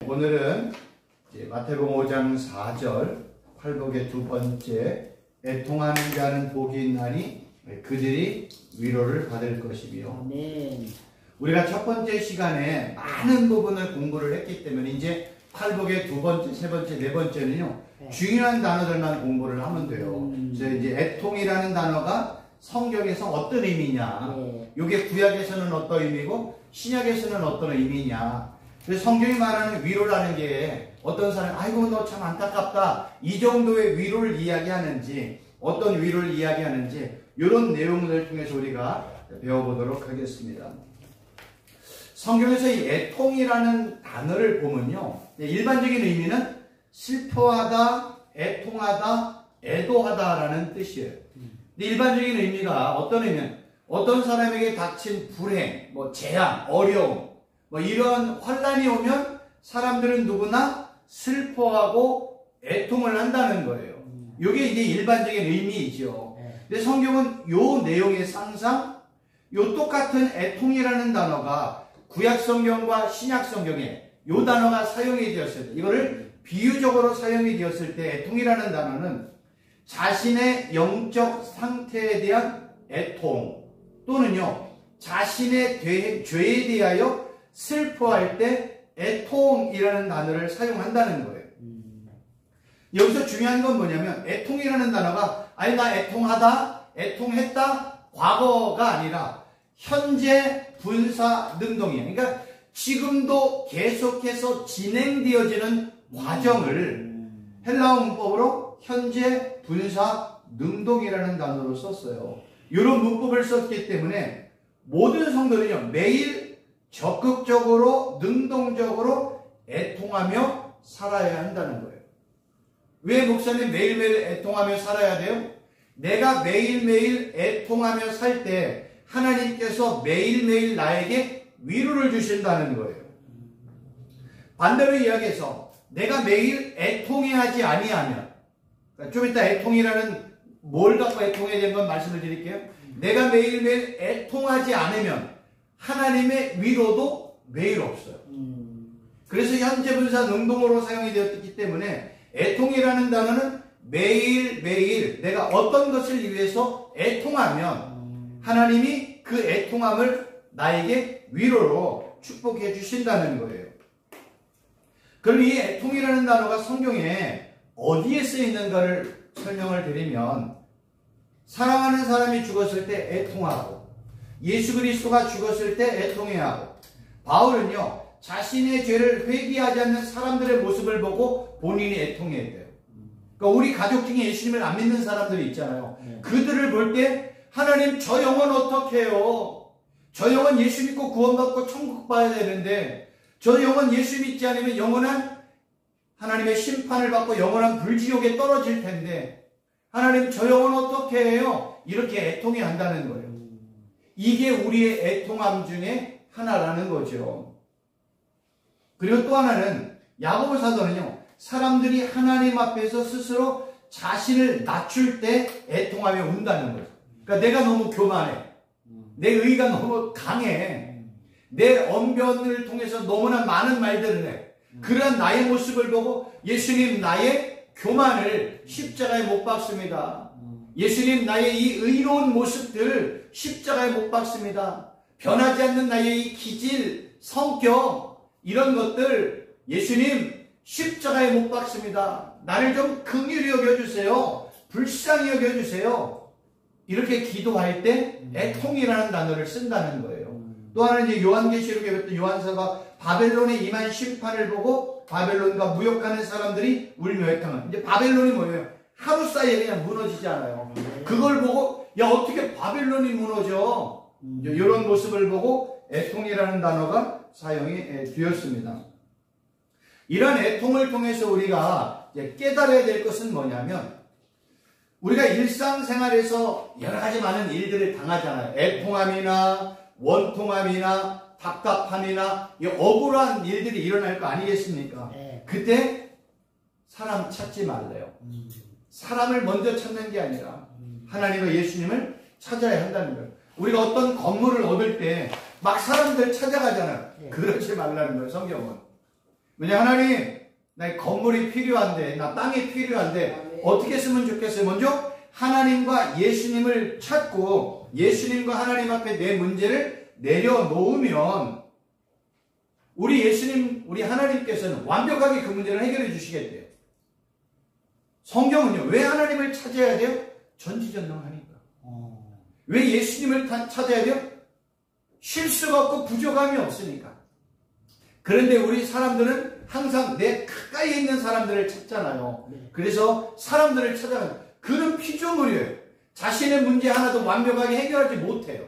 오늘은 이제 마태복음 5장 4절 팔복의 두 번째 애통하는 자는 복이 있나니 그들이 위로를 받을 것이며 아멘. 우리가 첫 번째 시간에 많은 부분을 공부를 했기 때문에 이제 팔복의 두 번째, 세 번째, 네 번째는요 중요한 단어들만 공부를 하면 돼요. 그래서 이제 애통이라는 단어가 성경에서 어떤 의미냐, 이게 구약에서는 어떤 의미고 신약에서는 어떤 의미냐. 그래서 성경이 말하는 위로라는 게 어떤 사람이 아이고 너 참 안타깝다 이 정도의 위로를 이야기하는지 어떤 위로를 이야기하는지 이런 내용들을 통해서 우리가 배워보도록 하겠습니다. 성경에서 이 애통이라는 단어를 보면요 일반적인 의미는 슬퍼하다, 애통하다, 애도하다라는 뜻이에요. 근데 일반적인 의미가 어떤 의미는 어떤 사람에게 닥친 불행, 재앙, 어려움 이런 환난이 오면 사람들은 누구나 슬퍼하고 애통을 한다는 거예요. 이게 이제 일반적인 의미이죠. 근데 성경은 요 내용의 상상, 요 똑같은 애통이라는 단어가 구약 성경과 신약 성경에 요 단어가 사용이 되었을 때, 이거를 비유적으로 사용이 되었을 때 애통이라는 단어는 자신의 영적 상태에 대한 애통 또는요 자신의 죄에 대하여 슬퍼할 때 애통이라는 단어를 사용한다는 거예요. 여기서 중요한 건 뭐냐면 애통이라는 단어가 아니 나 애통하다, 애통했다 과거가 아니라 현재 분사 능동이에요. 그러니까 지금도 계속해서 진행되어지는 과정을 헬라어 문법으로 현재 분사 능동이라는 단어로 썼어요. 이런 문법을 썼기 때문에 모든 성도는요 매일 적극적으로 능동적으로 애통하며 살아야 한다는 거예요. 왜 목사님 매일매일 애통하며 살아야 돼요? 내가 매일매일 애통하며 살 때 하나님께서 매일매일 나에게 위로를 주신다는 거예요. 반대로 이야기해서 내가 매일 애통해 하지 아니하면, 좀 이따 애통이라는 뭘 갖고 애통해야 되는 건 말씀을 드릴게요. 내가 매일매일 애통하지 않으면 하나님의 위로도 매일 없어요. 그래서 현재 분사 능동으로 사용이 되었기 때문에 애통이라는 단어는 매일매일 내가 어떤 것을 위해서 애통하면 하나님이 그 애통함을 나에게 위로로 축복해 주신다는 거예요. 그럼 이 애통이라는 단어가 성경에 어디에 쓰여 있는가를 설명을 드리면 사랑하는 사람이 죽었을 때 애통하고 예수 그리스도가 죽었을 때 애통해야 하고 바울은요 자신의 죄를 회개하지 않는 사람들의 모습을 보고 본인이 애통해야 돼요. 그러니까 우리 가족 중에 예수님을 안 믿는 사람들이 있잖아요. 그들을 볼 때 하나님 저 영혼 어떻게 해요? 저 영혼 예수 믿고 구원받고 천국 봐야 되는데 저 영혼 예수 믿지 않으면 영원한 하나님의 심판을 받고 영원한 불지옥에 떨어질 텐데 하나님 저 영혼 어떻게 해요? 이렇게 애통해 한다는 거예요. 이게 우리의 애통함 중에 하나라는 거죠. 그리고 또 하나는 야고보 사도는요 사람들이 하나님 앞에서 스스로 자신을 낮출 때 애통하며 운다는 거예요. 그러니까 내가 너무 교만해, 내 의가 너무 강해, 내 언변을 통해서 너무나 많은 말들을 해. 그런 나의 모습을 보고 예수님 나의 교만을 십자가에 못 박습니다. 예수님 나의 이 의로운 모습들 십자가에 못 박습니다. 변하지 않는 나의 이 기질, 성격 이런 것들 예수님 십자가에 못 박습니다. 나를 좀 긍휼히 여겨주세요. 불쌍히 여겨주세요. 이렇게 기도할 때 애통이라는 단어를 쓴다는 거예요. 또 하나는 이제 요한계시록에 보면 요한사가 바벨론에 임한 심판을 보고 바벨론과 무역하는 사람들이 울며 애통하는. 이제 바벨론이 뭐예요? 하루 사이에 그냥 무너지지 않아요. 그걸 보고 야 어떻게 바벨론이 무너져? 이런 모습을 보고 애통이라는 단어가 사용이 되었습니다. 이런 애통을 통해서 우리가 깨달아야 될 것은 뭐냐면 우리가 일상생활에서 여러 가지 많은 일들을 당하잖아요. 애통함이나 원통함이나 답답함이나 이 억울한 일들이 일어날 거 아니겠습니까? 그때 사람 찾지 말래요. 사람을 먼저 찾는 게 아니라 하나님과 예수님을 찾아야 한다는 거예요. 우리가 어떤 건물을 얻을 때 막 사람들 찾아가잖아요. 그러지 말라는 거예요, 성경은. 왜냐 하나님 나 건물이 필요한데 나 땅이 필요한데 어떻게 쓰면 좋겠어요? 먼저 하나님과 예수님을 찾고 예수님과 하나님 앞에 내 문제를 내려놓으면 우리 예수님, 우리 하나님께서는 완벽하게 그 문제를 해결해 주시겠대요. 성경은요, 왜 하나님을 찾아야 돼요? 전지전능하니까. 왜 예수님을 찾아야 돼요? 실수가 없고 부족함이 없으니까. 그런데 우리 사람들은 항상 내 가까이 있는 사람들을 찾잖아요. 그래서 사람들을 찾아가요. 그는 피조물이에요. 자신의 문제 하나도 완벽하게 해결하지 못해요.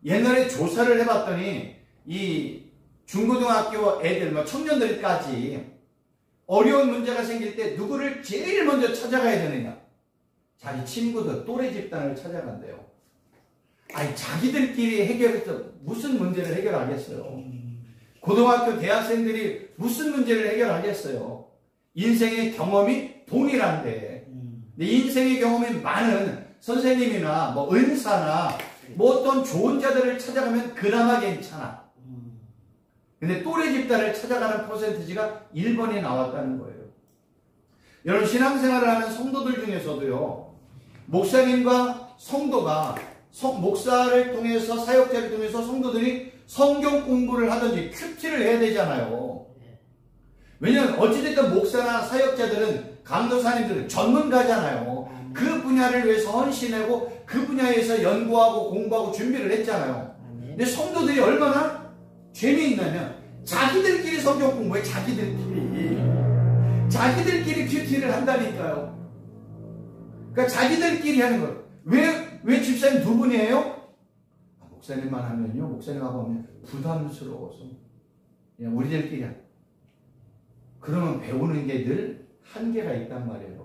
옛날에 조사를 해봤더니 이 중고등학교 애들, 청년들까지 어려운 문제가 생길 때 누구를 제일 먼저 찾아가야 되느냐? 자기 친구들, 또래 집단을 찾아간대요. 아니, 자기들끼리 해결해서 무슨 문제를 해결하겠어요? 고등학교 대학생들이 무슨 문제를 해결하겠어요? 인생의 경험이 동일한데, 인생의 경험이 많은 선생님이나 은사나 어떤 좋은 자들을 찾아가면 그나마 괜찮아. 근데 또래 집단을 찾아가는 퍼센티지가 1번이 나왔다는 거예요. 여러분, 신앙생활을 하는 성도들 중에서도요, 목사님과 성도가 목사를 통해서, 사역자를 통해서 성도들이 성경 공부를 하든지 큐티를 해야 되잖아요. 왜냐하면 어찌됐든 목사나 사역자들은, 강도사님들은 전문가잖아요. 그 분야를 위해서 헌신하고 그 분야에서 연구하고 공부하고 준비를 했잖아요. 근데 성도들이 얼마나 재미있냐면 자기들끼리 성경 공부해. 자기들끼리 큐티를 한다니까요. 그러니까 자기들끼리 하는 거예요. 왜 집사님 두 분이에요? 목사님만 하면요, 목사님하고 하면 부담스러워서 그냥 우리들끼리 하는. 그러면 배우는 게 늘 한계가 있단 말이에요.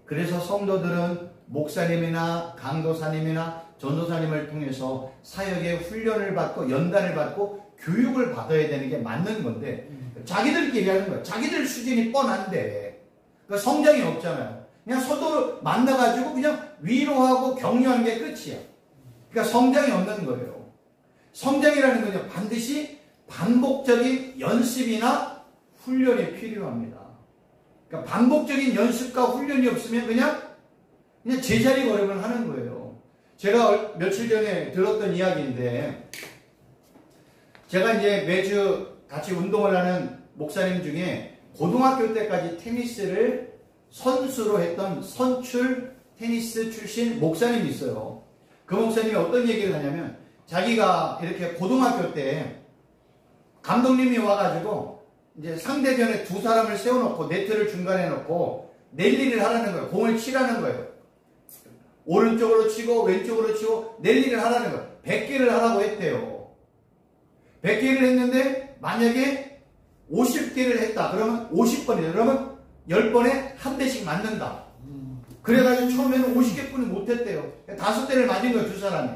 그래서 성도들은 목사님이나 강도사님이나 전도사님을 통해서 사역의 훈련을 받고 연단을 받고 교육을 받아야 되는 게 맞는 건데 자기들끼리 하는 거야. 자기들 수준이 뻔한데 그러니까 성장이 없잖아요. 그냥 서로 만나가지고 그냥 위로하고 격려하는 게 끝이야. 그러니까 성장이 없는 거예요. 성장이라는 건요, 반드시 반복적인 연습이나 훈련이 필요합니다. 그러니까 반복적인 연습과 훈련이 없으면 그냥 제자리 걸음을 하는 거예요. 제가 며칠 전에 들었던 이야기인데, 제가 이제 매주 같이 운동을 하는 목사님 중에 고등학교 때까지 테니스를 선수로 했던 선출 테니스 출신 목사님이 있어요. 그 목사님이 어떤 얘기를 하냐면, 자기가 이렇게 고등학교 때 감독님이 와가지고 이제 상대편에 두 사람을 세워놓고 네트를 중간에 놓고 랠리를 하라는 거예요. 공을 치라는 거예요. 오른쪽으로 치고 왼쪽으로 치고 랠리를 하라는 거예요. 100개를 하라고 했대요. 100개를 했는데 만약에 50개를 했다. 그러면 50번이다. 그러면 10번에 한 대씩 맞는다. 그래가지고 처음에는 50개뿐이 못했대요. 5대를 맞은 거예요, 두 사람이.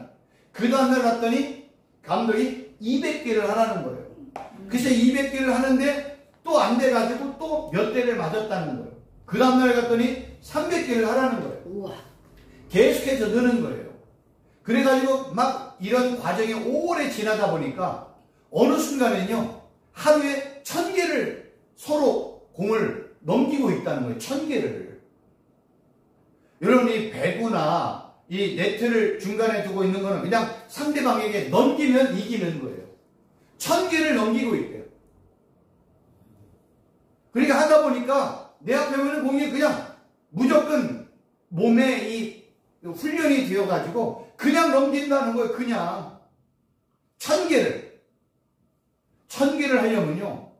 그 다음날 갔더니 감독이 200개를 하라는 거예요. 그래서 200개를 하는데 또 안 돼가지고 또 몇 대를 맞았다는 거예요. 그 다음날 갔더니 300개를 하라는 거예요. 우와. 계속해서 느는 거예요. 그래가지고 막 이런 과정이 오래 지나다 보니까 어느 순간에는요, 하루에 1000개를 서로 공을 넘기고 있다는 거예요. 1000개를. 여러분, 이 배구나 이 네트를 중간에 두고 있는 거는 그냥 상대방에게 넘기면 이기는 거예요. 1000개를 넘기고 있대요. 그러니까 하다 보니까 내 앞에 오는 공이 그냥 무조건 몸에 이 훈련이 되어가지고 그냥 넘긴다는 거예요. 그냥 1000개를 하려면요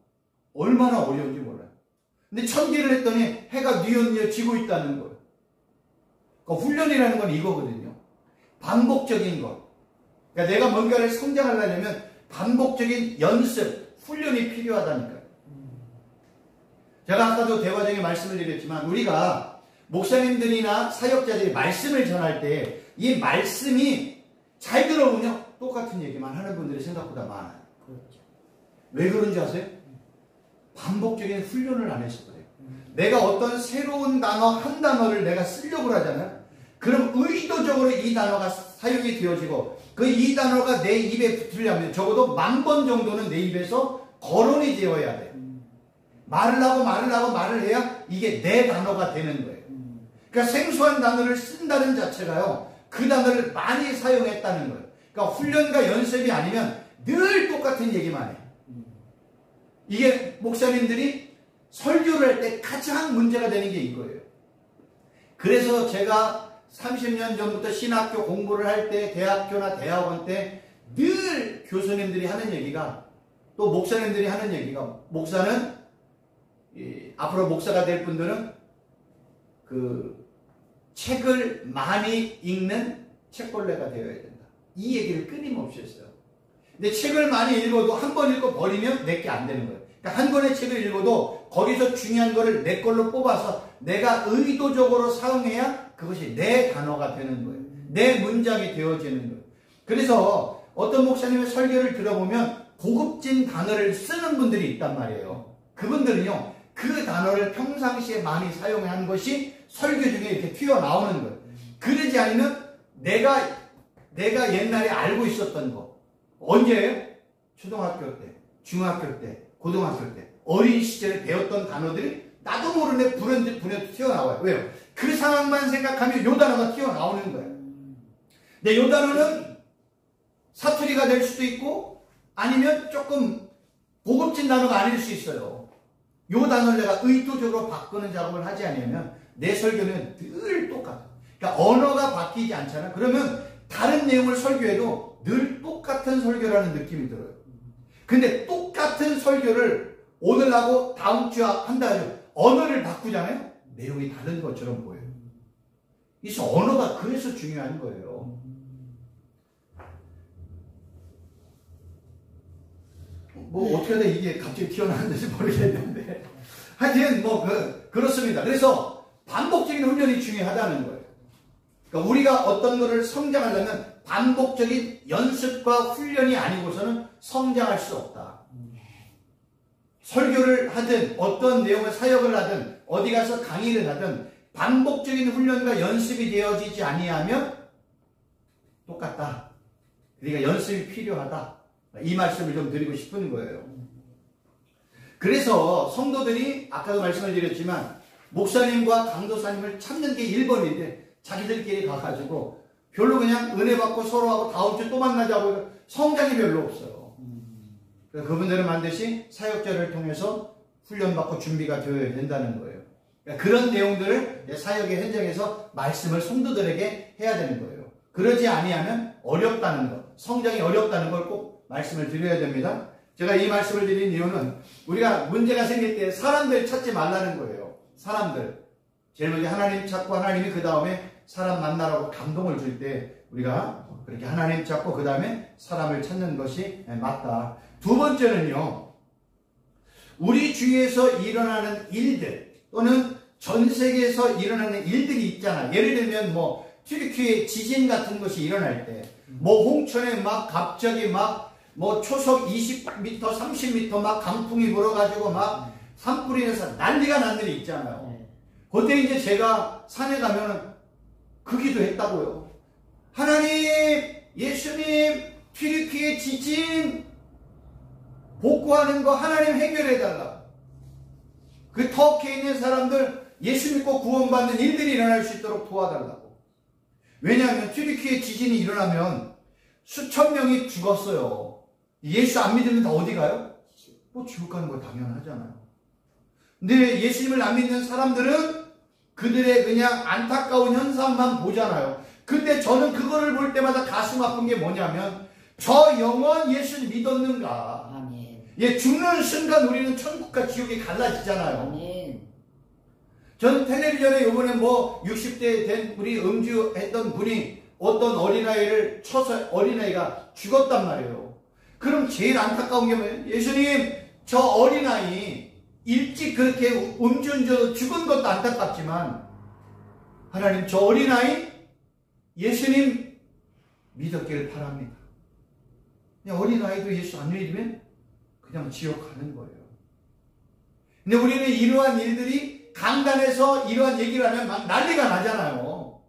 얼마나 어려운지 몰라요. 근데 1000개를 했더니 해가 뉘엿뉘엿 지고 있다는 거예요. 그러니까 훈련이라는 건 이거거든요. 반복적인 것. 그러니까 내가 뭔가를 성장하려면 반복적인 연습, 훈련이 필요하다니까요. 제가 아까도 대화 중에 말씀을 드렸지만 우리가 목사님들이나 사역자들이 말씀을 전할 때 이 말씀이 잘 들어오면 똑같은 얘기만 하는 분들이 생각보다 많아요. 그렇죠. 왜 그런지 아세요? 반복적인 훈련을 안 해서 그래요. 내가 어떤 새로운 단어 한 단어를 내가 쓰려고 하잖아요. 그럼 의도적으로 이 단어가 사용이 되어지고 그 이 단어가 내 입에 붙으려면 적어도 10,000번 정도는 내 입에서 거론이 되어야 돼. 말을 하고 말을 해야 이게 내 단어가 되는 거예요. 그러니까 생소한 단어를 쓴다는 자체가요, 그 단어를 많이 사용했다는 거예요. 그러니까 훈련과 연습이 아니면 늘 똑같은 얘기만 해. 이게 목사님들이 설교를 할 때 가장 문제가 되는 게 이거예요. 그래서 제가 30년 전부터 신학교 공부를 할 때, 대학교나 대학원 때 늘 교수님들이 하는 얘기가, 또 목사님들이 하는 얘기가, 목사는 앞으로 목사가 될 분들은 그 책을 많이 읽는 책벌레가 되어야 된다. 이 얘기를 끊임없이 했어요. 근데 책을 많이 읽어도 한 번 읽고 버리면 내게 안 되는 거예요. 그러니까 한 권의 책을 읽어도 거기서 중요한 거를 내 걸로 뽑아서 내가 의도적으로 사용해야 그것이 내 단어가 되는 거예요. 내 문장이 되어지는 거예요. 그래서 어떤 목사님의 설교를 들어보면 고급진 단어를 쓰는 분들이 있단 말이에요. 그분들은요, 그 단어를 평상시에 많이 사용한 것이 설교 중에 이렇게 튀어나오는 거예요. 그러지 않으면 내가 옛날에 알고 있었던 거, 언제예요? 초등학교 때, 중학교 때, 고등학교 때, 어린 시절에 배웠던 단어들이 나도 모르게 불현듯 튀어나와요. 왜요? 그 상황만 생각하면 요 단어가 튀어나오는 거예요. 근데 요 단어는 사투리가 될 수도 있고 아니면 조금 고급진 단어가 아닐 수 있어요. 요 단어를 내가 의도적으로 바꾸는 작업을 하지 않으면 내 설교는 늘 똑같아. 그러니까 언어가 바뀌지 않잖아. 그러면 다른 내용을 설교해도 늘 똑같은 설교라는 느낌이 들어요. 근데 똑같은 설교를 오늘 하고 다음 주 한다 해도 언어를 바꾸잖아요. 내용이 다른 것처럼 보여요. 그래서 언어가 그래서 중요한 거예요. 뭐 어떻게 하다 이게 갑자기 튀어나왔는지 모르겠는데 하여튼 그렇습니다. 그래서 반복적인 훈련이 중요하다는 거예요. 그러니까 우리가 어떤 거를 성장하려면 반복적인 연습과 훈련이 아니고서는 성장할 수 없다. 설교를 하든 어떤 내용의 사역을 하든 어디 가서 강의를 하든 반복적인 훈련과 연습이 되어지지 아니하면 똑같다. 그러니까 연습이 필요하다. 이 말씀을 좀 드리고 싶은 거예요. 그래서 성도들이 아까도 말씀을 드렸지만 목사님과 강도사님을 찾는 게 1번인데 자기들끼리 가가지고 별로 그냥 은혜 받고 서로하고 다음 주 또 만나자고 성장이 별로 없어요. 그분들은 반드시 사역자를 통해서 훈련받고 준비가 되어야 된다는 거예요. 그러니까 그런 내용들을 사역의 현장에서 말씀을 성도들에게 해야 되는 거예요. 그러지 아니하면 어렵다는 것, 성장이 어렵다는 걸 꼭 말씀을 드려야 됩니다. 제가 이 말씀을 드린 이유는 우리가 문제가 생길 때 사람들 찾지 말라는 거예요. 사람들. 제일 먼저 하나님 찾고 하나님이 그 다음에 사람 만나라고 감동을 줄 때 우리가 그렇게 하나님 찾고 그 다음에 사람을 찾는 것이 맞다. 두 번째는요, 우리 주위에서 일어나는 일들 또는 전 세계에서 일어나는 일들이 있잖아. 예를 들면 튀르키예 지진 같은 것이 일어날 때 홍천에 막 갑자기 초속 20m 30m 막 강풍이 불어가지고 막 산불이 나서 난리가 난 일이 있잖아요. 그때 이제 제가 산에 가면은 그 기도했다고요. 하나님, 예수님, 튀르키예 지진 복구하는 거 하나님 해결해달라. 그 터키에 있는 사람들 예수 믿고 구원받는 일들이 일어날 수 있도록 도와달라고. 왜냐하면 튀르키예 지진이 일어나면 수천 명이 죽었어요. 예수 안 믿으면 다 어디 가요? 지옥 가는 거 당연하잖아요. 근데 예수님을 안 믿는 사람들은 그들의 그냥 안타까운 현상만 보잖아요. 근데 저는 그거를 볼 때마다 가슴 아픈 게 뭐냐면 저 영원 예수를 믿었는가. 아멘. 죽는 순간 우리는 천국과 지옥이 갈라지잖아요. 아멘. 저는 텔레비전에 요번에 60대 된 우리 음주했던 분이 어떤 어린아이를 쳐서 어린아이가 죽었단 말이에요. 그럼 제일 안타까운 게 뭐예요? 예수님, 저 어린아이 일찍 그렇게 음주운전으로 죽은 것도 안타깝지만 하나님, 저 어린아이 예수님 믿었기를 바랍니다. 그냥 어린아이도 예수 안 믿으면 그냥 지옥 가는 거예요. 근데 우리는 이러한 일들이 강단에서 이러한 얘기를 하면 막 난리가 나잖아요.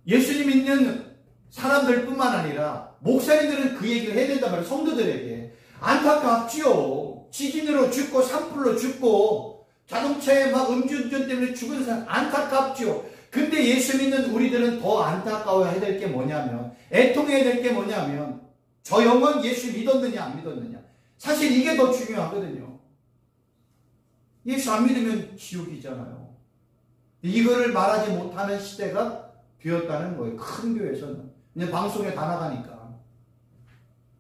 예수님 믿는 사람들뿐만 아니라 목사님들은 그 얘기를 해야 된단 말이에요. 성도들에게. 안타깝지요. 지진으로 죽고 산불로 죽고 자동차에 막 음주운전 때문에 죽은 사람 안타깝지요. 근데 예수 믿는 우리들은 더 안타까워야 될 게 뭐냐면, 애통해야 될 게 뭐냐면, 저 영혼 예수 믿었느냐 안 믿었느냐. 사실 이게 더 중요하거든요. 예수 안 믿으면 지옥이잖아요. 이거를 말하지 못하는 시대가 되었다는 거예요. 큰 교회에서는. 이제 방송에 다 나가니까.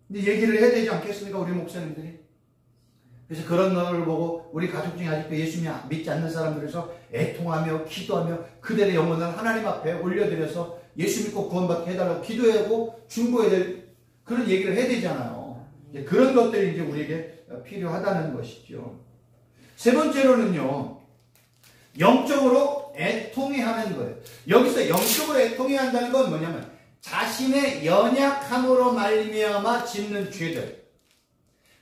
근데 얘기를 해야 되지 않겠습니까? 우리 목사님들이. 그래서 그런 걸 보고 우리 가족 중에 아직도 예수 믿지 않는 사람들에서 애통하며 기도하며 그들의 영혼을 하나님 앞에 올려드려서 예수 믿고 구원받게 해달라고 기도하고 중보해야 될 그런 얘기를 해야 되잖아요. 이제 그런 것들이 이제 우리에게 필요하다는 것이죠. 세 번째로는요, 영적으로 애통해하는 거예요. 여기서 영적으로 애통해한다는 건 뭐냐면 자신의 연약함으로 말미암아 짓는 죄들,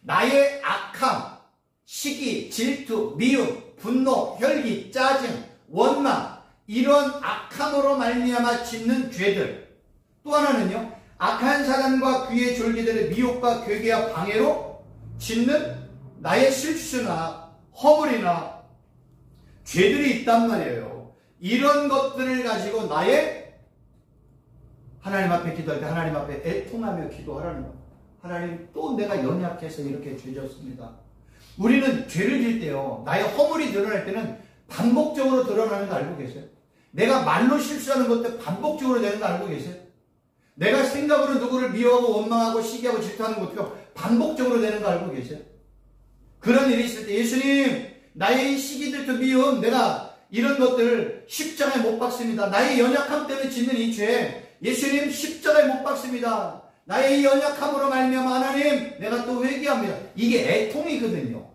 나의 악함, 시기, 질투, 미움, 분노, 혈기, 짜증, 원망, 이런 악함으로 말미암아 짓는 죄들. 또 하나는요, 악한 사람과 그의 졸기들의 미혹과 괴계와 방해로 짓는 나의 실수나 허물이나 죄들이 있단 말이에요. 이런 것들을 가지고 나의 하나님 앞에 기도할 때 하나님 앞에 애통하며 기도하라는 거예요. 하나님, 또 내가 연약해서 이렇게 죄졌습니다. 우리는 죄를 질 때요, 나의 허물이 드러날 때는 반복적으로 드러나는 거 알고 계세요? 내가 말로 실수하는 것도 반복적으로 되는 거 알고 계세요? 내가 생각으로 누구를 미워하고 원망하고 시기하고 질투하는 것도 반복적으로 되는 거 알고 계세요? 그런 일이 있을 때 예수님, 나의 시기들도 미움, 내가 이런 것들 십자가에 못 박습니다. 나의 연약함 때문에 짓는 이 죄, 예수님 십자가에 못 박습니다. 나의 이 연약함으로 말미암아 하나님, 내가 또 회개합니다. 이게 애통이거든요.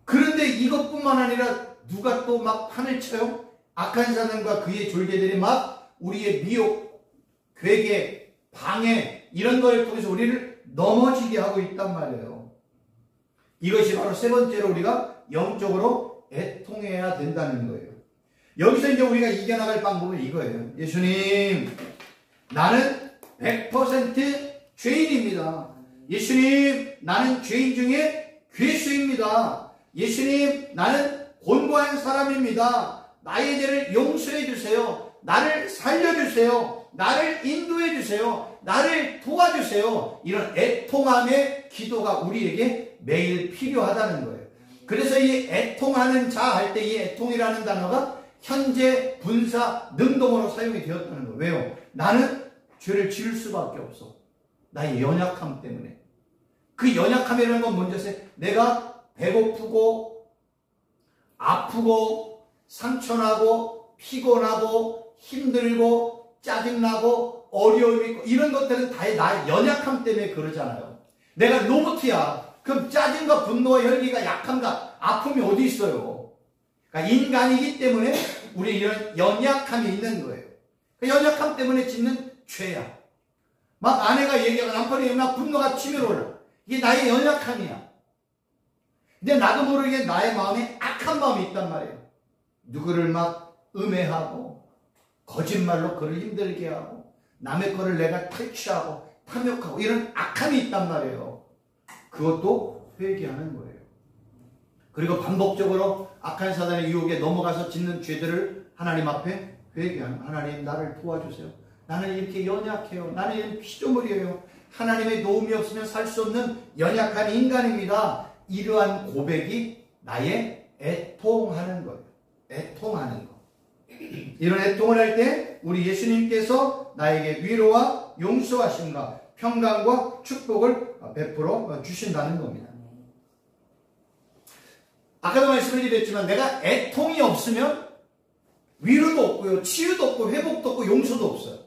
그런데 이것뿐만 아니라 누가 또 막 판을 쳐요? 악한 사람과 그의 졸개들이 막 우리의 미혹, 괴계, 방해 이런 걸 통해서 우리를 넘어지게 하고 있단 말이에요. 이것이 바로 세 번째로 우리가 영적으로 애통해야 된다는 거예요. 여기서 이제 우리가 이겨나갈 방법은 이거예요. 예수님, 나는 100% 죄인입니다. 예수님, 나는 죄인 중에 괴수입니다. 예수님, 나는 곤고한 사람입니다. 나의 죄를 용서해 주세요. 나를 살려주세요. 나를 인도해 주세요. 나를 도와주세요. 이런 애통함의 기도가 우리에게 매일 필요하다는 거예요. 그래서 이 애통하는 자 할 때 이 애통이라는 단어가 현재 분사 능동어로 사용이 되었다는 거예요. 왜요? 나는 죄를 지을 수밖에 없어. 나의 연약함 때문에. 그 연약함이라는 건 뭔지 아세요? 내가 배고프고 아프고 상처나고 피곤하고 힘들고 짜증나고 어려움이 있고 이런 것들은 다 나의 연약함 때문에 그러잖아요. 내가 로봇이야. 그럼 짜증과 분노와 혈기가 약함과 아픔이 어디 있어요? 그러니까 인간이기 때문에 우리 이런 연약함이 있는 거예요. 그 연약함 때문에 짓는 죄야. 막 아내가 얘기하고 남편이 막 분노가 치밀어올라. 이게 나의 연약함이야. 근데 나도 모르게 나의 마음에 악한 마음이 있단 말이에요. 누구를 막 음해하고 거짓말로 그를 힘들게 하고 남의 거를 내가 탈취하고 탐욕하고 이런 악함이 있단 말이에요. 그것도 회개하는 거예요. 그리고 반복적으로 악한 사단의 유혹에 넘어가서 짓는 죄들을 하나님 앞에 회개하는, 하나님 나를 도와주세요. 나는 이렇게 연약해요. 나는 피조물이에요. 하나님의 도움이 없으면 살 수 없는 연약한 인간입니다. 이러한 고백이 나의 애통하는 거예요. 애통하는 거. 이런 애통을 할 때 우리 예수님께서 나에게 위로와 용서하심과 평강과 축복을 베풀어 주신다는 겁니다. 아까도 말씀을 드렸지만 내가 애통이 없으면 위로도 없고요, 치유도 없고 회복도 없고 용서도 없어요.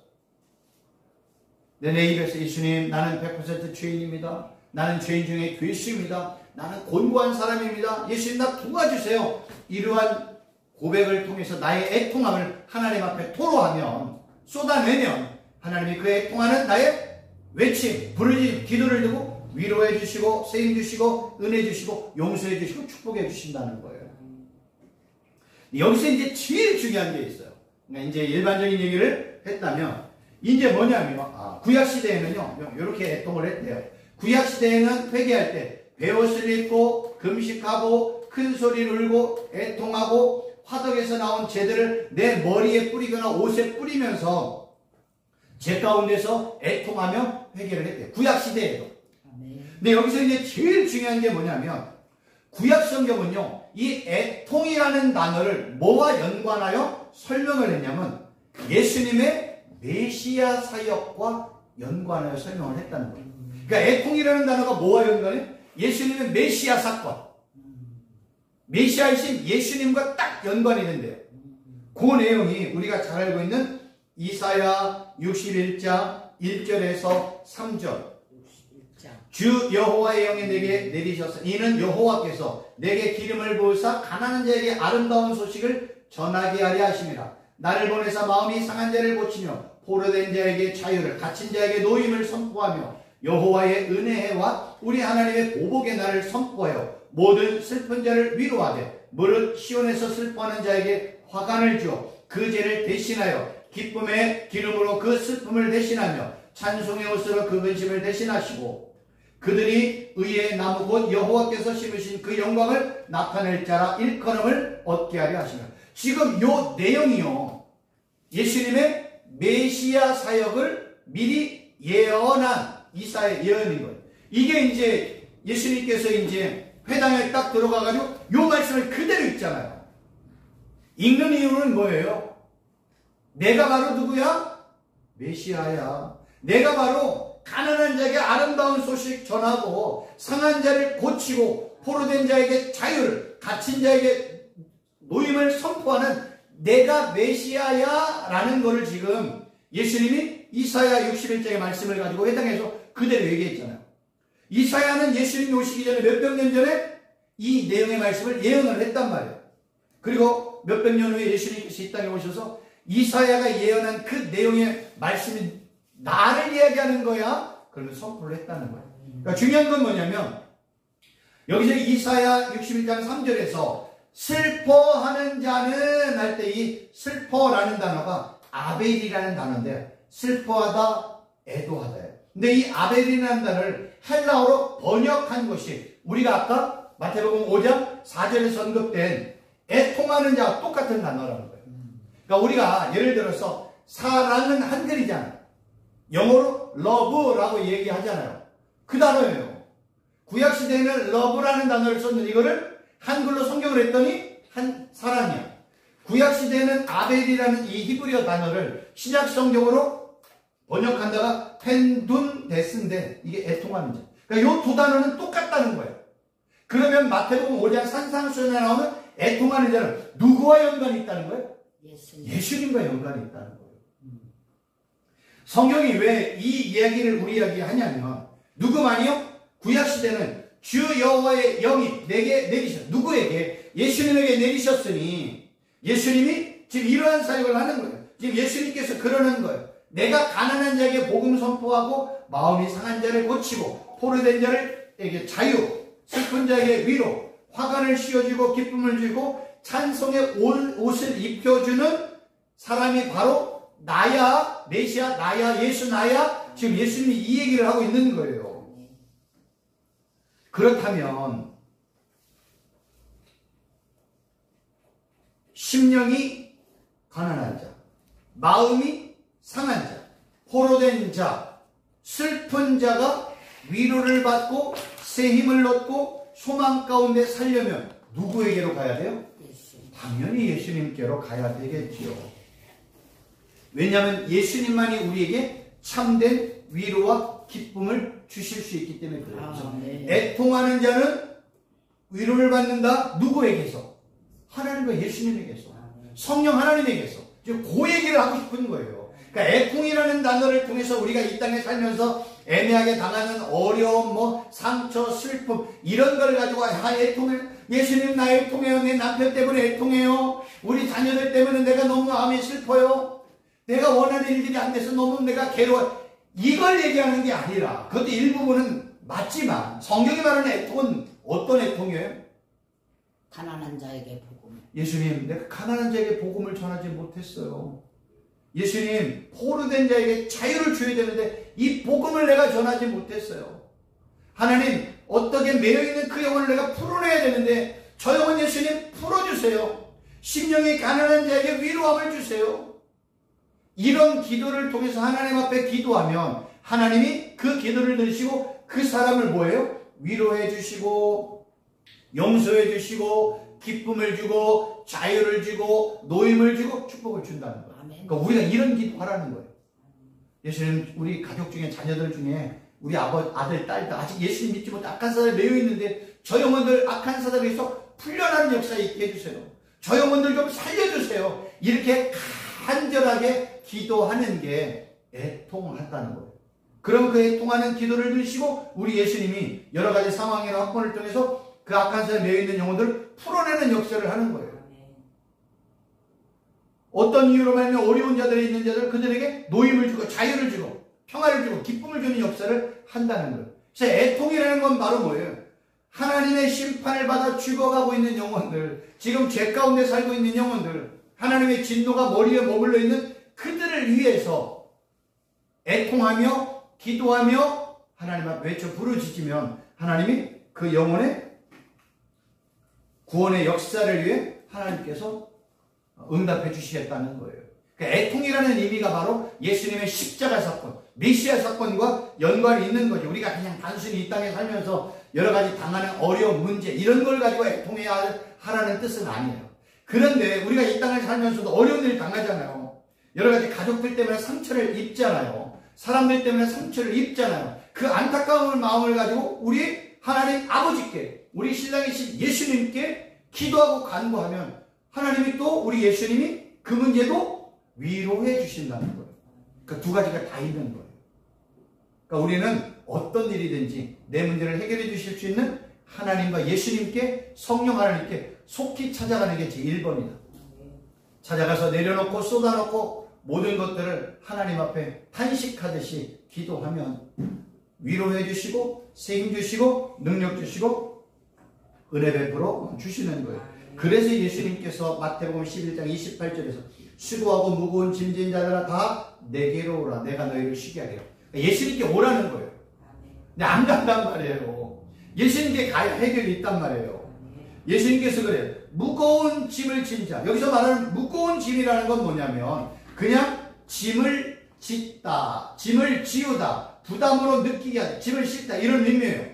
내 입에서 예수님, 나는 100% 죄인입니다. 나는 죄인 중에 괴수입니다. 나는 곤고한 사람입니다. 예수님, 나 도와주세요. 이러한 고백을 통해서 나의 애통함을 하나님 앞에 토로하면, 쏟아내면 하나님이 그 애통하는 나의 외침, 부르짖음, 기도를 듣고 위로해 주시고 세임 주시고 은혜 주시고 용서해 주시고 축복해 주신다는 거예요. 여기서 이제 제일 중요한 게 있어요. 그러니까 이제 일반적인 얘기를 했다면 이제 뭐냐면 구약시대에는요 이렇게 애통을 했대요. 구약시대에는 회개할 때 베옷을 입고 금식하고 큰 소리를 울고 애통하고 화덕에서 나온 재들을 내 머리에 뿌리거나 옷에 뿌리면서 제 가운데서 애통하며 회개를 했대요. 구약시대에도. 근데 여기서 이제 제일 중요한 게 뭐냐면 구약 성경은요 이 애통이라는 단어를 뭐와 연관하여 설명을 했냐면 예수님의 메시아 사역과 연관하여 설명을 했다는 거예요. 그러니까 애통이라는 단어가 뭐와 연관해? 예수님의 메시아 사건, 메시아이신 예수님과 딱 연관이 된대요. 그 내용이 우리가 잘 알고 있는 이사야 61장 1절에서 3절. 주 여호와의 영이 내게 내리셔서 이는 여호와께서 내게 기름을 부으사 가난한 자에게 아름다운 소식을 전하게 하려 하심이라. 나를 보내사 마음이 상한 자를 고치며 포로된 자에게 자유를 갇힌 자에게 노임을 선포하며 여호와의 은혜와 우리 하나님의 보복의 날을 선포하여 모든 슬픈 자를 위로하되 무릇 시온에서 슬퍼하는 자에게 화관을 주어 그 죄를 대신하여 기쁨의 기름으로 그 슬픔을 대신하며 찬송의 옷으로 그 근심을 대신하시고 그들이 의의 나무 곧 여호와께서 심으신 그 영광을 나타낼 자라 일컬음을 얻게 하려 하시며. 지금 요 내용이요 예수님의 메시아 사역을 미리 예언한 이사의 예언인 거예요. 이게 이제 예수님께서 이제 회당에 딱 들어가가지고 요 말씀을 그대로 읽잖아요. 읽는 이유는 뭐예요? 내가 바로 누구야? 메시아야. 내가 바로 가난한 자에게 아름다운 소식 전하고 상한 자를 고치고 포로된 자에게 자유를 갇힌 자에게 노임을 선포하는 내가 메시아야 라는 것을 지금 예수님이 이사야 61장의 말씀을 가지고 회당에서 그대로 얘기했잖아요. 이사야는 예수님이 오시기 전에 몇백 년 전에 이 내용의 말씀을 예언을 했단 말이에요. 그리고 몇백 년 후에 예수님께서 이 땅에 오셔서 이사야가 예언한 그 내용의 말씀이 나를 이야기하는 거야. 그걸 선포를 했다는 거예요. 그러니까 중요한 건 뭐냐면 여기서 이사야 61장 3절에서 슬퍼하는 자는 할 때 이 슬퍼라는 단어가 아벨이라는 단어인데 슬퍼하다, 애도하다예요. 근데 이 아벨이라는 단어를 헬라어로 번역한 것이 우리가 아까 마태복음 5장 4절에서 언급된 애통하는 자와 똑같은 단어라는 거예요. 그러니까 우리가 예를 들어서 사랑은 한글이잖아요. 영어로 love라고 얘기하잖아요. 그 단어예요. 구약시대에는 love라는 단어를 썼는데 이거를 한글로 성경을 했더니 사랑이야. 구약시대에는 아벨이라는 이 히브리어 단어를 신약성경으로 번역한다가 펜둔데스인데 이게 애통하는 자. 그러니까 이 두 단어는 똑같다는 거예요. 그러면 마태복음 5장 산상수훈에 나오는 애통하는 자는 누구와 연관이 있다는 거예요? 예수님과 연관이 있다는 거예요. 성경이 왜 이 이야기를 우리에게 하냐면 누구만이요? 구약시대는 주 여호와의 영이 내게 내리셨. 누구에게? 예수님에게 내리셨으니 예수님이 지금 이러한 사역을 하는 거예요. 지금 예수님께서 그러는 거예요. 내가 가난한 자에게 복음 선포하고 마음이 상한 자를 고치고 포로된 자에게 자유, 슬픈 자에게 위로, 화관을 씌워주고 기쁨을 주고 찬송의 옷을 입혀주는 사람이 바로 나야, 메시아, 나야, 예수 나야. 지금 예수님이 이 얘기를 하고 있는 거예요. 그렇다면 심령이 가난한 자, 마음이 상한 자, 포로된 자, 슬픈 자가 위로를 받고 새 힘을 얻고 소망 가운데 살려면 누구에게로 가야 돼요? 당연히 예수님께로 가야 되겠지요. 왜냐하면 예수님만이 우리에게 참된 위로와 기쁨을 주실 수 있기 때문에 그래요. 애통하는 자는 위로를 받는다. 누구에게서? 하나님과 예수님에게서. 성령 하나님에게서. 지금 그 얘기를 하고 싶은 거예요. 그러니까 애통이라는 단어를 통해서 우리가 이 땅에 살면서 애매하게 당하는 어려움, 상처, 슬픔 이런 걸 가지고 애통해. 예수님 나 애통해요. 내 남편 때문에 애통해요. 우리 자녀들 때문에 내가 너무 마음이 슬퍼요. 내가 원하는 일들이 안 돼서 너무 내가 괴로워. 이걸 얘기하는 게 아니라 그것도 일부분은 맞지만 성경이 말하는 애통은 어떤 애통이에요? 가난한 자에게 복음. 예수님 내가 가난한 자에게 복음을 전하지 못했어요. 예수님 포로된 자에게 자유를 줘야 되는데 이 복음을 내가 전하지 못했어요. 하나님 어떻게 매여있는 그 영혼을 내가 풀어내야 되는데 저 영혼 예수님 풀어주세요. 심령이 가난한 자에게 위로함을 주세요. 이런 기도를 통해서 하나님 앞에 기도하면 하나님이 그 기도를 들으시고 그 사람을 뭐예요? 위로해 주시고 용서해 주시고 기쁨을 주고 자유를 주고 노임을 주고 축복을 준다는 거예요. 그러니까 우리가 이런 기도하라는 거예요. 예수님 우리 가족 중에 자녀들 중에 우리 아들, 딸도 아직 예수님 믿지 못해 악한 사람에 매여 있는데 저 영혼들 악한 사람에서 풀려나는 역사에 있게 해주세요. 저 영혼들 좀 살려주세요. 이렇게 간절하게 기도하는 게 애통하다는 거예요. 그럼 그 애통하는 기도를 들으시고 우리 예수님이 여러 가지 상황이나 학번을 통해서 그 악한 사람에 매여 있는 영혼들을 풀어내는 역사를 하는 거예요. 어떤 이유로 말하면 어려운 자들이 있는 자들 그들에게 노임을 주고 자유를 주고 평화를 주고 기쁨을 주는 역사를 한다는 거예요. 그래서 애통이라는 건 바로 뭐예요? 하나님의 심판을 받아 죽어가고 있는 영혼들, 지금 죄 가운데 살고 있는 영혼들, 하나님의 진노가 머리에 머물러 있는 그들을 위해서 애통하며 기도하며 하나님 앞에 외쳐 부르짖으면 하나님이 그 영혼의 구원의 역사를 위해 하나님께서 응답해 주시겠다는 거예요. 그러니까 애통이라는 의미가 바로 예수님의 십자가 사건, 메시아 사건과 연관이 있는 거죠. 우리가 그냥 단순히 이 땅에 살면서 여러 가지 당하는 어려운 문제 이런 걸 가지고 애통해야 하라는 뜻은 아니에요. 그런데 우리가 이 땅을 살면서도 어려운 일을 당하잖아요. 여러 가지 가족들 때문에 상처를 입잖아요. 사람들 때문에 상처를 입잖아요. 그 안타까운 마음을 가지고 우리 하나님 아버지께, 우리 신랑이신 예수님께 기도하고 간구하면 하나님이 또 우리 예수님이 그 문제도 위로해 주신다는 거예요. 그러니까 두 가지가 다 있는 거예요. 그러니까 우리는 어떤 일이든지 내 문제를 해결해 주실 수 있는 하나님과 예수님께, 성령 하나님께 속히 찾아가는 게 제 1번이다. 찾아가서 내려놓고 쏟아놓고 모든 것들을 하나님 앞에 탄식하듯이 기도하면 위로해 주시고 세임 주시고 능력 주시고 은혜 베풀어 주시는 거예요. 그래서 예수님께서 마태복음 11장 28절에서 수고하고 무거운 짐진 자들아 다 내게로 오라 내가 너희를 쉬게 하리라. 예수님께 오라는 거예요. 근데 안 간단 말이에요. 예수님께 가야 해결이 있단 말이에요. 예수님께서 그래요. 무거운 짐을 진 자. 여기서 말하는 무거운 짐이라는 건 뭐냐면 그냥 짐을 짓다, 짐을 지우다, 부담으로 느끼게 하다, 짐을 싣다 이런 의미예요.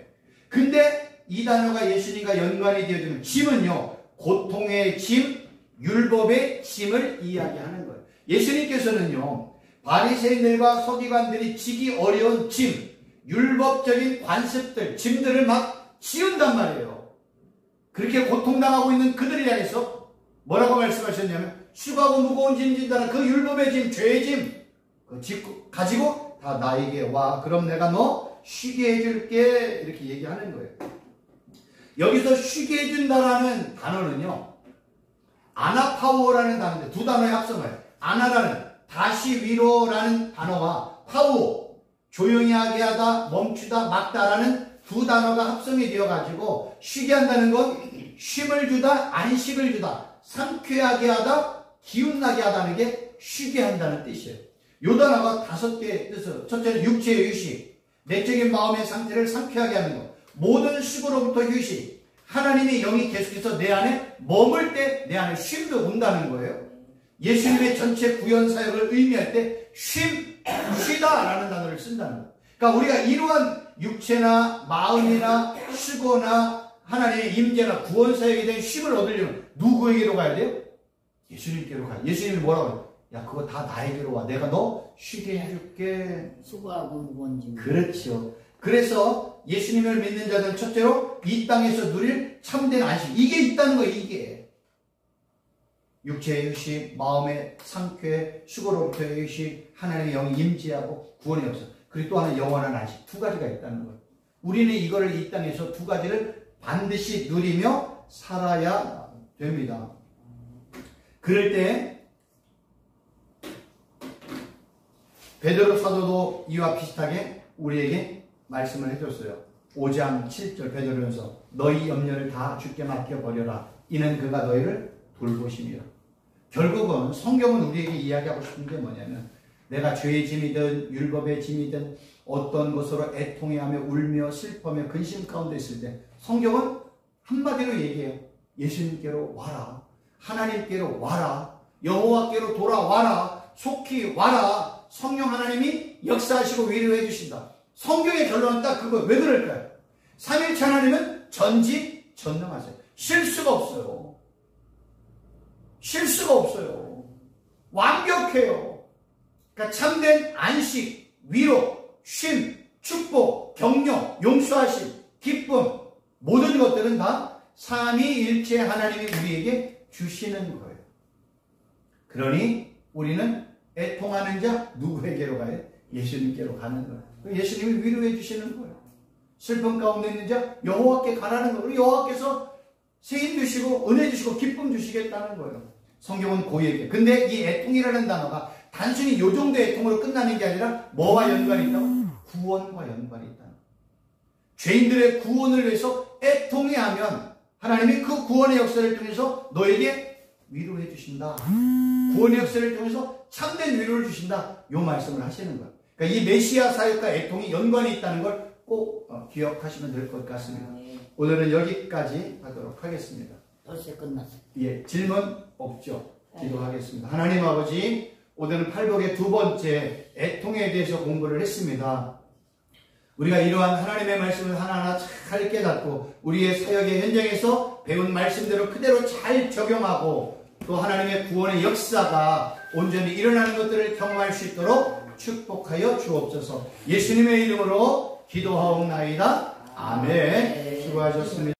근데 이 단어가 예수님과 연관이 되어지는 짐은요, 고통의 짐, 율법의 짐을 이야기하는 거예요. 예수님께서는요, 바리새인들과 서기관들이 지기 어려운 짐, 율법적인 관습들, 짐들을 막 지운단 말이에요. 그렇게 고통당하고 있는 그들을 향해서 뭐라고 말씀하셨냐면 수고하고 무거운 짐 진다는 그 율법의 짐, 죄의 짐 가지고 다 나에게 와. 그럼 내가 너 쉬게 해줄게. 이렇게 얘기하는 거예요. 여기서 쉬게 해준다라는 단어는요, 아나파워라는 단어인데 두 단어의 합성어예요. 아나라는 다시 위로라는 단어와 파워, 조용히 하게 하다, 멈추다, 막다라는 두 단어가 합성이 되어가지고 쉬게 한다는 건 쉼을 주다, 안식을 주다, 상쾌하게 하다, 기운나게 하다는 게 쉬게 한다는 뜻이에요. 요 단어가 5개의 뜻으로, 첫째는 육체의 휴식, 내적인 마음의 상태를 상쾌하게 하는 것, 모든 수고로부터 휴식, 하나님의 영이 계속해서 내 안에 머물 때 내 안에 쉼도 온다는 거예요. 예수님의 전체 구현 사역을 의미할 때 쉬다라는 단어를 쓴다는 거예요. 그러니까 우리가 이러한 육체나 마음이나 수고나 하나님의 임재나 구원 사역에 대한 쉼을 얻으려면 누구에게로 가야 돼요? 예수님께로 가요. 예수님이 뭐라고 해요? 야, 그거 다 나에게로 와. 내가 너 쉬게 해줄게. 수고하고 무거운 짐. 그렇죠. 그래서 예수님을 믿는 자들은 첫째로 이 땅에서 누릴 참된 안식. 이게 있다는 거예요. 이게. 육체의 휴식, 마음의 상쾌, 수고로부터의 휴식, 하나님의 영이 임재하고 구원의 역사. 그리고 또 하나 영원한 안식. 두 가지가 있다는 거예요. 우리는 이거를 이 땅에서 두 가지를 반드시 누리며 살아야 됩니다. 그럴 때 베드로 사도도 이와 비슷하게 우리에게 말씀을 해줬어요. 5장 7절 베드로전서 너희 염려를 다 주께 맡겨버려라. 이는 그가 너희를 돌보심이라. 결국은 성경은 우리에게 이야기하고 싶은 게 뭐냐면 내가 죄의 짐이든 율법의 짐이든 어떤 것으로 애통해하며 울며 슬퍼하며 근심 가운데 있을 때 성경은 한마디로 얘기해요. 예수님께로 와라. 하나님께로 와라. 여호와께로 돌아와라. 속히 와라. 성령 하나님이 역사하시고 위로해 주신다. 성경의 결론은 딱 그거. 왜 그럴까요? 삼일체 하나님은 전지전능하세요. 실수가 없어요. 실수가 없어요. 완벽해요. 그러니까 참된 안식, 위로, 쉼, 축복, 격려, 용서하심, 기쁨 모든 것들은 다 삼위일체 하나님이 우리에게 주시는 거예요. 그러니 우리는 애통하는 자 누구에게로 가요? 예수님께로 가는 거예요. 예수님이 위로해 주시는 거예요. 슬픔 가운데 있는 자 여호와께 가라는 거예요. 여호와께서 세임 주시고 은혜 주시고 기쁨 주시겠다는 거예요. 성경은 그 얘기예요. 근데 이 애통이라는 단어가 단순히 이 정도 애통으로 끝나는 게 아니라 뭐와 연관이 있다고? 구원과 연관이 있다. 죄인들의 구원을 위해서 애통해하면 하나님이 그 구원의 역사를 통해서 너에게 위로해 주신다. 구원의 역사를 통해서 참된 위로를 주신다. 이 말씀을 하시는 거예요. 그러니까 이 메시아 사역과 애통이 연관이 있다는 걸 꼭 기억하시면 될 것 같습니다. 오늘은 여기까지 하도록 하겠습니다. 벌써 끝났어요. 예, 질문 없죠? 기도하겠습니다. 하나님 아버지, 오늘은 팔복의 두 번째 애통에 대해서 공부를 했습니다. 우리가 이러한 하나님의 말씀을 하나하나 잘 깨닫고 우리의 사역의 현장에서 배운 말씀대로 그대로 잘 적용하고 또 하나님의 구원의 역사가 온전히 일어나는 것들을 경험할 수 있도록 축복하여 주옵소서. 예수님의 이름으로 기도하옵나이다. 아멘. 수고하셨습니다.